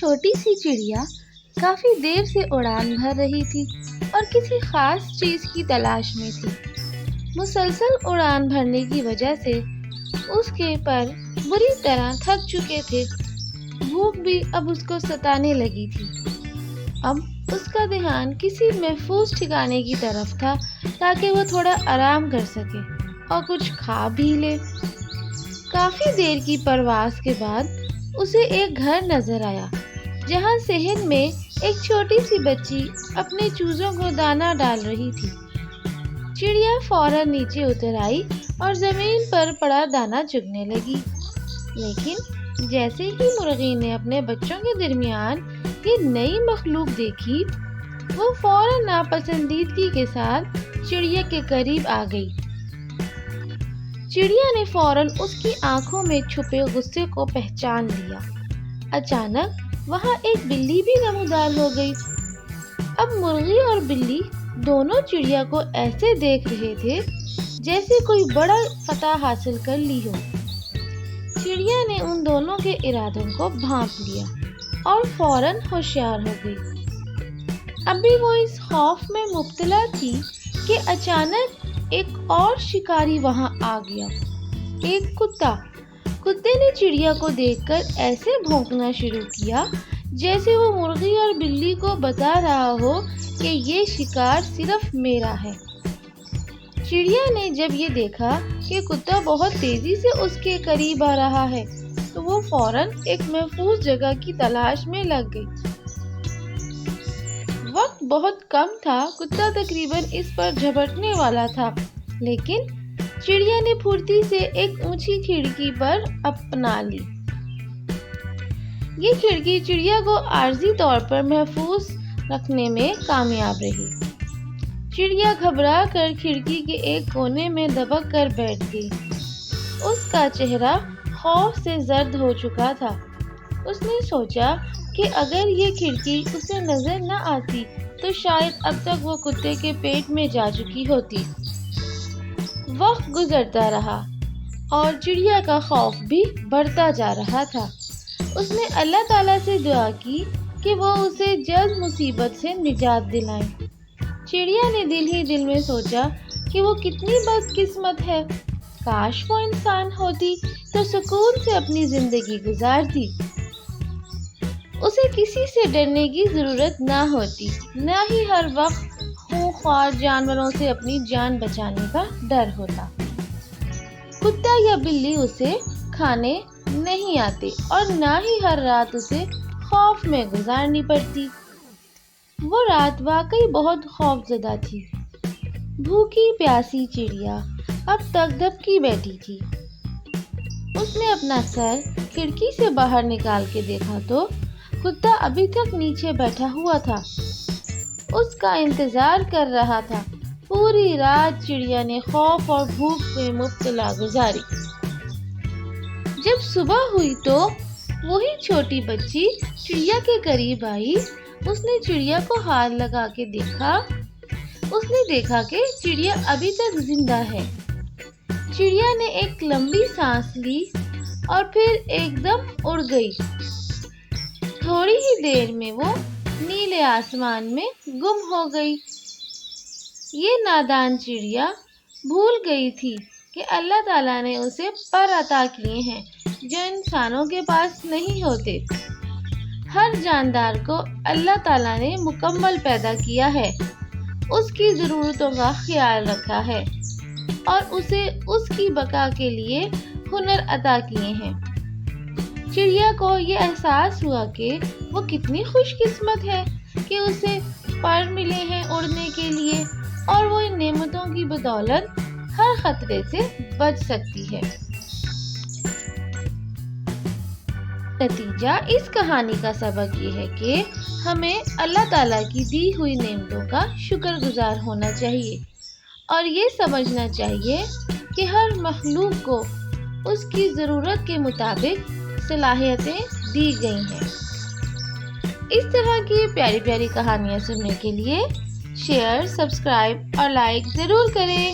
چھوٹی سی چڑیا کافی دیر سے اڑان بھر رہی تھی اور کسی خاص چیز کی تلاش میں تھی۔ مسلسل اڑان بھرنے کی وجہ سے اس کے پر بری طرح تھک چکے تھے۔ بھوک بھی اب اس کو ستانے لگی تھی۔ اب اس کا دھیان کسی محفوظ ٹھکانے کی طرف تھا تاکہ وہ تھوڑا آرام کر سکے اور کچھ کھا بھی لے۔ کافی دیر کی پرواز کے بعد اسے ایک گھر نظر آیا جہاں صحن میں ایک چھوٹی سی بچی اپنے چوزوں کو دانہ ڈال رہی تھی۔ چڑیا فوراً نیچے اتر آئی اور زمین پر پڑا دانہ چگنے لگی، لیکن جیسے ہی مرغی نے اپنے بچوں کے درمیان یہ نئی مخلوق دیکھی، وہ فوراً ناپسندیدگی کے ساتھ چڑیا کے قریب آ گئی۔ چڑیا نے فوراً اس کی آنکھوں میں چھپے غصے کو پہچان لیا۔ اچانک وہاں ایک بلی بھی نمودار ہو گئی۔ اب مرغی اور بلی دونوں چڑیا کو ایسے دیکھ رہے تھے جیسے کوئی بڑا فتح حاصل کر لی ہو۔ چڑیا نے ان دونوں کے ارادوں کو بھانپ لیا اور فوراً ہوشیار ہو گئی۔ ابھی وہ اس خوف میں مبتلا تھی کہ اچانک ایک اور شکاری وہاں آ گیا، ایک کتا۔ کتے نے چڑیا کو دیکھ کر ایسے بھونکنا شروع کیا جیسے وہ مرغی اور بلی کو بتا رہا ہو کہ یہ شکار صرف میرا ہے۔ چڑیا نے جب یہ دیکھا کہ کتا بہت تیزی سے اس کے قریب آ رہا ہے تو وہ فوراً ایک محفوظ جگہ کی تلاش میں لگ گئی۔ وقت بہت کم تھا، کتا تقریباً اس پر جھپٹنے والا تھا، لیکن چڑیا نے پھرتی سے ایک اونچی کھڑکی پر اپنا لی۔ یہ کھڑکی چڑیا کو عارضی طور پر محفوظ رکھنے میں کامیاب رہی۔ چڑیا گھبرا کر کھڑکی کے ایک کونے میں دبک کر بیٹھ گئی۔ اس کا چہرہ خوف سے زرد ہو چکا تھا۔ اس نے سوچا کہ اگر یہ کھڑکی اسے نظر نہ آتی تو شاید اب تک وہ کتے کے پیٹ میں جا چکی ہوتی۔ وقت گزرتا رہا اور چڑیا کا خوف بھی بڑھتا جا رہا تھا۔ اس نے اللہ تعالیٰ سے دعا کی کہ وہ اسے جلد مصیبت سے نجات دلائیں۔ چڑیا نے دل ہی دل میں سوچا کہ وہ کتنی بدقسمت ہے، کاش وہ انسان ہوتی تو سکون سے اپنی زندگی گزارتی۔ اسے کسی سے ڈرنے کی ضرورت نہ ہوتی، نہ ہی ہر وقت خونخوار جانوروں سے اپنی جان بچانے کا ڈر ہوتا۔ کتا یا بلی اسے کھانے نہیں آتے اور نہ ہی ہر رات اسے خوف میں گزارنی پڑتی۔ وہ رات واقعی بہت خوف زدہ تھی۔ بھوکی پیاسی چڑیا اب تک دبکی بیٹھی تھی۔ اس نے اپنا سر کھڑکی سے باہر نکال کے دیکھا تو کتا ابھی تک نیچے بیٹھا ہوا تھا، اس کا انتظار کر رہا تھا۔ پوری رات چڑیا نے خوف اور بھوک میں مبتلا گزاری۔ جب صبح ہوئی تو وہی چھوٹی بچی چڑیا کے قریب آئی۔ اس نے چڑیا کو ہاتھ لگا کے دیکھا۔ اس نے دیکھا کہ چڑیا ابھی تک زندہ ہے۔ چڑیا نے ایک لمبی سانس لی اور پھر ایک دم اڑ گئی۔ تھوڑی ہی دیر میں وہ نیلے آسمان میں گم ہو گئی۔ یہ نادان چڑیا بھول گئی تھی کہ اللہ تعالیٰ نے اسے پر عطا کیے ہیں جو انسانوں کے پاس نہیں ہوتے۔ ہر جاندار کو اللہ تعالیٰ نے مکمل پیدا کیا ہے، اس کی ضرورتوں کا خیال رکھا ہے اور اسے اس کی بقا کے لیے ہنر عطا کیے ہیں۔ چڑیا کو یہ احساس ہوا کہ وہ کتنی خوش قسمت ہے کہ اسے پر ملے ہیں اڑنے کے لیے اور وہ ان نعمتوں کی بدولت ہر خطرے سے بچ سکتی ہے۔ نتیجہ اس کہانی کا سبق یہ ہے کہ ہمیں اللہ تعالیٰ کی دی ہوئی نعمتوں کا شکر گزار ہونا چاہیے اور یہ سمجھنا چاہیے کہ ہر مخلوق کو اس کی ضرورت کے مطابق صلاحیتیں دی گئی ہیں۔ اس طرح کی پیاری پیاری کہانیاں سننے کے لیے شیئر، سبسکرائب اور لائک ضرور کریں۔